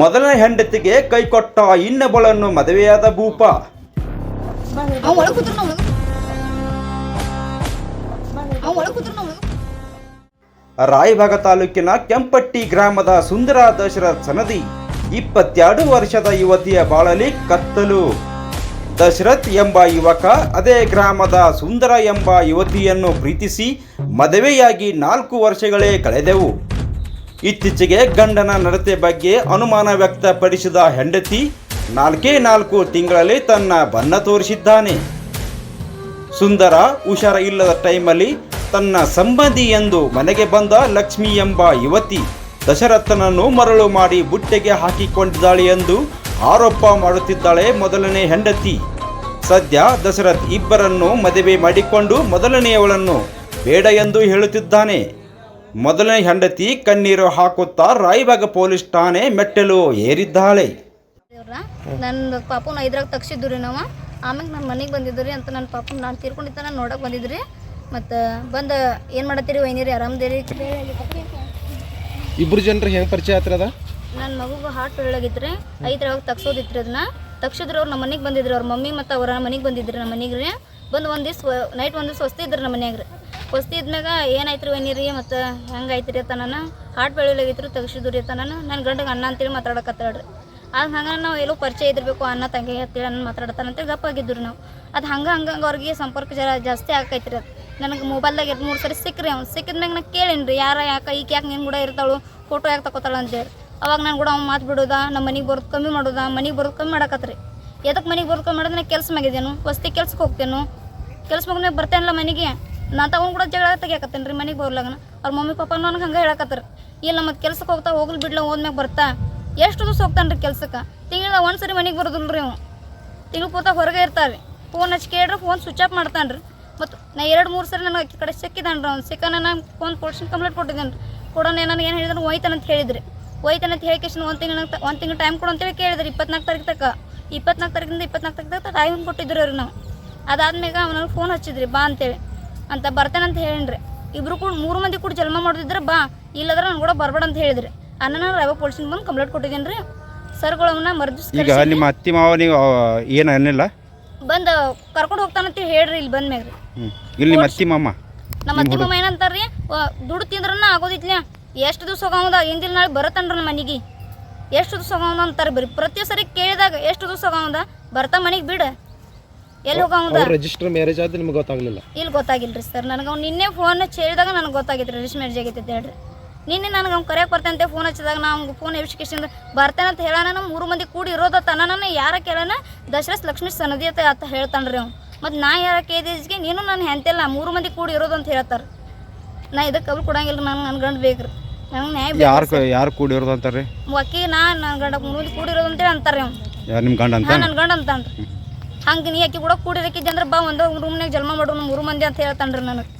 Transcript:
ಮೊದಲನೇ ಹೆಂಡತಿಗೆ ಕೈಕೊಟ್ಟ ಇನ್ನೊಬ್ಬಳನ್ನು ಮದುವೆಯಾದ ಭೂಪ. ರಾಯಭಾಗ ತಾಲೂಕಿನ ಕೆಂಪಟ್ಟಿ ಗ್ರಾಮದ ಸುಂದರ ದಶರಥ್ ಸನದಿ 22 ವರ್ಷದ ಯುವತಿಯ ಬಾಳಲಿ ಕತ್ತಲು. ದಶರಥ್ ಎಂಬ ಯುವಕ ಅದೇ ಗ್ರಾಮದ ಸುಂದರ ಎಂಬ ಯುವತಿಯನ್ನು ಪ್ರೀತಿಸಿ ಮದುವೆಯಾಗಿ 4 ವರ್ಷಗಳೇ ಕಳೆದೆವು. ಇತ್ತೀಚೆಗೆ ಗಂಡನ ನಡತೆ ಬಗ್ಗೆ ಅನುಮಾನ ವ್ಯಕ್ತಪಡಿಸಿದ ಹೆಂಡತಿ 4 ತಿಂಗಳಲ್ಲಿ ತನ್ನ ಬಣ್ಣ ತೋರಿಸಿದ್ದಾನೆ. ಸುಂದರ ಹುಷಾರ ಇಲ್ಲದ ಟೈಮಲ್ಲಿ ತನ್ನ ಸಂಬಂಧಿ ಎಂದು ಮನೆಗೆ ಬಂದ ಲಕ್ಷ್ಮಿ ಎಂಬ ಯುವತಿ ದಶರಥನನ್ನು ಮರಳು ಮಾಡಿ ಬುಟ್ಟೆಗೆ ಹಾಕಿಕೊಂಡಿದ್ದಾಳೆ ಎಂದು ಆರೋಪ ಮಾಡುತ್ತಿದ್ದಾಳೆ ಮೊದಲನೇ ಹೆಂಡತಿ. ಸದ್ಯ ದಶರಥ್ ಇಬ್ಬರನ್ನು ಮದುವೆ ಮಾಡಿಕೊಂಡು ಮೊದಲನೆಯವಳನ್ನು ಬೇಡ ಎಂದು ಹೇಳುತ್ತಿದ್ದಾನೆ. ಮೊದಲನೇ ಹೆಂಡತಿ ಕಣ್ಣೀರು ಹಾಕುತ್ತಾ ರಾಯಭಾಗ ಪೊಲೀಸ್ ಠಾಣೆ ಮೆಟ್ಟಲು ಏರಿದ್ದಾಳೆ. ನನ್ನ ಪಾಪನ ಇದ್ರಾಗ ತಗ್ಸಿದ್ದು ರೀ ನಾವು. ಆಮ್ಯಾಗ ನನ್ನ ಮನೆಗೆ ಬಂದಿದ್ದು ರೀ ಅಂತ ನನ್ನ ಪಾಪನ ನಾನು ತೀರ್ಕೊಂಡಿದ್ದ ನಾನು ನೋಡಕ್ಕೆ ಬಂದಿದ್ರಿ. ಮತ್ತು ಬಂದು ಏನು ಮಾಡತ್ತೀರಿ ವೈನಿರಿ ಆರಾಮದೇರಿ? ಇಬ್ಬರು ಜನರು ಹೆಂಗೆ ಪರಿಚಯ ಆಗ್ತದ? ನನ್ನ ಮಗುಗೆ ಹಾರ್ಟ್ ಒಳ್ಳಾಗಿತ್ತು ರೀ, ಐದ್ರಾಗ ತಗ್ಸೋದಿತ್ತು ರೀ. ಅದನ್ನ ತಗ್ಸಿದ್ರು ಅವ್ರು ನಮ್ಮ ಮನೆಗೆ ಬಂದಿದ್ರು. ಅವ್ರ ಮಮ್ಮಿ ಮತ್ತು ಅವರ ಮನೆಗೆ ಬಂದಿದ್ರು. ನಮ್ಮ ಮನೆಗೆ ರೀ ಬಂದು ಒಂದು ದಿವ್ಸ ನೈಟ್ ಒಂದು ದಿವ್ಸ ವಸ್ತಿ ಇದ್ರು ನಮ್ಮ ಮನ್ಯಾಗ ರೀ. ವಸ್ತಿ ಇದ್ಮ್ಯಾಗ ಏನಾಯ್ತು ರೀ ವೈನಿರಿ ಮತ್ತು ಹೆಂಗಾಯ್ತು ರೀ ಅಂತ ನಾನು ಹಾರ್ಟ್ ಬೆಳ್ಳಿಲಾಗಿತ್ತು ತಗ್ಸಿದ್ರು ರೀ ಅಂತ ನನ್ನ ಗಂಡಗೆ ಅಣ್ಣ ಅಂತೇಳಿ ಮಾತಾಡಕತ್ತಾಳ್ರಿ. ಅದು ಹಂಗೆ ನಾವು ಎಲ್ಲೋ ಪರಿಚಯ ಇದ್ದಿರಬೇಕು ಅಣ್ಣ ತಂಗಿ ಅಂತೇಳಿ ನಾನು ಮಾತಾಡತ್ತಾನಂತೇಳಿ ಗಪ್ಪಾಗಿದ್ರು ನಾವು. ಅದು ಹಂಗೆ ಅವ್ರಿಗೆ ಸಂಪರ್ಕ ಜಾಸ್ತಿ ಆಕೈತಿ ರೀ. ಅದು ನನಗೆ ಮೊಬೈಲ್ದಾಗ 2-3 ಸರಿ ಸಿಕ್ಕ್ರಿ. ಅವ್ನು ಸಿಕ್ಕಿದ್ಮ್ಯಾಗ ನಾನು ಕೇಳೀನಿ ರೀ ಯಾಕೆ ಈಕೆ ನೀನು ಕೂಡ ಇರ್ತಾಳು, ಫೋಟೋ ಯಾಕೆ ತಗೋತಾಳ ಅಂತೇಳಿ. ಅವಾಗ ನಾನು ಕೂಡ ಅವ್ನು ಮಾತು ಬಿಡೋದ, ನಮ್ಮ ಮನೆಗೆ ಬರೋದು ಕಮ್ಮಿ ಮಾಡೋದ, ಮನೆಗೆ ಬರೋದು ಕಮ್ಮಿ ಮಾಡಕತ್ರಿ. ಎದಕ್ಕೆ ಮನೆಗೆ ಬರೋದು ಕಮ್ಮಿ ಮಾಡೋದು? ನಾನು ಕೆಲಸ ಮ್ಯಾಗಿದ್ದೇನು, ವಸ್ತಿ ಕೆಲ್ಸಕ್ಕೆ ಹೋಗ್ತೇನು, ಕೆಲಸ ಮುಗಿದ್ಮೇಲೆ ಬರ್ತೇನಲ್ಲ ಮನೆಗೆ. ನಾನು ತಗೊಂಡು ಕೂಡ ಜಗಳ ತೆಗಿಯಾಕತ್ತೇನೆ ರೀ ಮನೆಗೆ ಬರ್ಲಾಗನ. ಅವ್ರ ಮಮ್ಮಿ ಪಾಪ ನನಗೆ ಹಂಗೆ ಹೇಳಕತ್ತಾರೆ. ಇಲ್ಲ ಮತ್ತು ಕೆಲ್ಸಕ್ಕೆ ಹೋಗ್ತಾ ಹೋಗ್ಲಿ ಬಿಡ್ಲ, ಹೋದ್ಮ್ಯಾಗ ಬರ್ತಾ ಎಷ್ಟು ದಿವಸ ಹೋಗ್ತಾನೆ ರೀ ಕೆಲ್ಸಕ್ಕೆ. ತಿಂಗಳ ಒಂದು ಸರಿ ಮನೆಗೆ ಬರೋದಿಲ್ಲ ರೀ ಅವ್ನು. ತಿಂಗಳು ಪೂರ್ತ ಹೊರಗೆ ಇರ್ತಾರೆ. ಫೋನ್ ಹಚ್ಚಿ ಕೇಳ್ರೆ ಫೋನ್ ಸ್ವಿಚ್ ಆಫ್ ಮಾಡ್ತಾನೆ ರೀ. ಮತ್ತು ನಾ 2-3 ಸರಿ ನನಗೆ ಈ ಕಡೆ ಸಿಕ್ಕಿದ್ದಾನೆ ರೀ. ಅವ್ನು ಸಿಕ್ಕ ನಾನು ಫೋನ್ ಪೊಲೀಸ್ ಕಂಪ್ಲೇಂಟ್ ಕೊಟ್ಟಿದ್ದೇನೆ ರೀ. ಕೊಡೋಣ ನನಗೆ ಏನು ಹೇಳಿದ್ರು ಒಯ್ತಾನಂತ ಹೇಳಿದ್ರಿ. ಒಯ್ತಾನಂತ ಹೇಳಿಕೇಶನ್ ಒಂದು ತಿಂಗಳು ಟೈಮ್ ಕೊಡು ಅಂತೇಳಿ ಕೇಳಿದ್ರಿ. 24 ತಾರೀಕು ತನಕ 24 ತಾರೀಕಿಂದ 24 ತಾರೀಕು ತನಕ ಟೈಮ್ ಕೊಟ್ಟಿದ್ರು ರೀ ನಾವು. ಅದಾದ್ಮೇಲೆ ಅವನಿಗೆ ಫೋನ್ ಹಚ್ಚಿದ್ರಿ ಬಾ ಅಂತೇಳಿ ಅಂತ ಬರ್ತೇನಂತ ಹೇಳಿನ್ರಿ. ಇಬ್ಬರು ಕೂಡ 3 ಮಂದಿ ಕೂಡ ಜನ್ಮ ಮಾಡಿದ್ರೆ ಬಾ, ಇಲ್ಲದ್ರೆ ನಾನು ಕೂಡ ಬರಬೇಡ ಅಂತ ಹೇಳಿದ್ರಿ. ನಾನು ರಾಯಭಾಗ ಪೊಲೀಸಿಗೆ ಬಂದು ಕಂಪ್ಲೇಂಟ್ ಕೊಟ್ಟಿದ್ದೀನಿ ರೀ. ಸರ್ಗಳವನ್ನ ಮರ್ದಿಸ್ ಈಗ ನಿಮ್ಮ ಅತ್ತಿ ಮಾವ ನೀವು ಏನು ಅನ್ನಿಲ್ಲ ಬಂದು ಕರ್ಕೊಂಡು ಹೋಗ್ತಾನಂತ ಹೇಳ್ರಿ. ಇಲ್ಲಿ ಬಂದ್ಮ್ಯಾಗ ರೀ ಇಲ್ಲಿ ನಿಮ್ಮ ಅತ್ತಿ ಮಾಮ ನಮ್ಮ ಅತ್ತಿ ಮಾಮ ಏನಂತಾರ್ರಿ, ದುಡ್ಡು ತಿಂದ್ರನ್ನ ಆಗೋದಿತ್ಲ, ಎಷ್ಟು ದಿವ್ಸ ಹೋಗೋದ ಹಿಂದಿನ ನಾಳೆ ಬರತ್ತನ್ರಿ ನಮ್ಮ ಮನೆಗೆ, ಎಷ್ಟು ದಿವ್ಸ ಹೋಗೋದ ಅಂತಾರೆ. ಬರೀ ಪ್ರತಿ ಸರಿ ಕೇಳಿದಾಗ ಎಷ್ಟು ದಿವ್ಸ ಹೋಗೋದ ಬರ್ತಾ ಮನೆಗೆ ಬಿಡ, ಎಲ್ಲಿ ಹೋಗೋದ. ರಿಜಿಸ್ಟರ್ ಮ್ಯಾರೇಜ್ ಆದ್ರೆ ನಿಮ್ಗೆ ಗೊತ್ತಾಗಲಿಲ್ಲ? ಇಲ್ಲಿ ಗೊತ್ತಾಗಿಲ್ರಿ ಸರ್. ನನಗೆ ಅವ್ನು ನಿನ್ನೆ ಫೋನ್ ಹಚ್ಚಿ ಹೇಳಿದಾಗ ನನಗೆ ಗೊತ್ತಾಗಿತ್ತು ರಿಜಿಸ್ಟರ್ ಮ್ಯಾರೇಜ್ ಆಗೈತೆ ಅಂತ ಹೇಳ್ರಿ. ನಿನ್ನೆ ನನಗೆ ಅವ್ನು ಕರೆಯಕ್ಕೆ ಬರ್ತೇನೆ ಫೋನ್ ಹಚ್ಚಿದಾಗ ನಾವು ಫೋನ್ ಎಬ್ಸಿಕೇಶನ್ ಬರ್ತೇನೆ ಅಂತ ಹೇಳೋಣ. ನಮ್ಮ 3 ಮಂದಿ ಕೂಡಿ ಇರೋದತ್ತ ನಾನು ಯಾರ ಕೇಳೋಣ ದಶರಥ್ ಲಕ್ಷ್ಮೀ ಸನದಿ ಅಂತ ಹೇಳ್ತಾನೆ ರೀ ಅವ್ನು. ಮತ್ತು ನಾ ಯಾರ ಕೇಳಿದ್ಗೆ ನೀನು ನಾನು ಹೆಂತಿಲ್ಲ 3 ಮಂದಿ ಕೂಡಿ ಇರೋದು ಅಂತ ಹೇಳ್ತಾರೆ. ನಾ ಇದಕ್ಕೆ ಕಬ್ಬು ಕೊಡಂಗಿಲ್ಲ ರೀ. ನನಗೆ ನನ್ನ ಗಂಡು ಬೇಕು ರೀ. ನಂಗೆ ನ್ಯಾಯ ಯಾರು ಕೂಡಿ ಇರೋದು ಅಂತಾರೆ? ವಕೀಲ ನನ್ನ ಗಂಡ 3 ಮಂದಿ ಕೂಡಿ ಇರೋದು ಅಂತೇಳಿ ಅಂತಾರೆ ಅವ್ನು. ನಿಮ್ಮ ಗಂಡ ಅಂತ? ನನ್ನ ಗಂಡ ಅಂತಾನ್ರಿ. ಹಂಗೆ ನೀ ಅಕ್ಕಿ ಕೂಡ ಕೂಡಿರಕ್ಕಿದ್ದೆ ಅಂದ್ರೆ ಬಾ ಒಂದು ರೂಮ್ನಾಗ ಜನ್ಮ ಮಾಡೋನು 3 ಮಂದಿ ಅಂತ ಹೇಳ್ತಾನೆ ರೀ ನನಗೆ.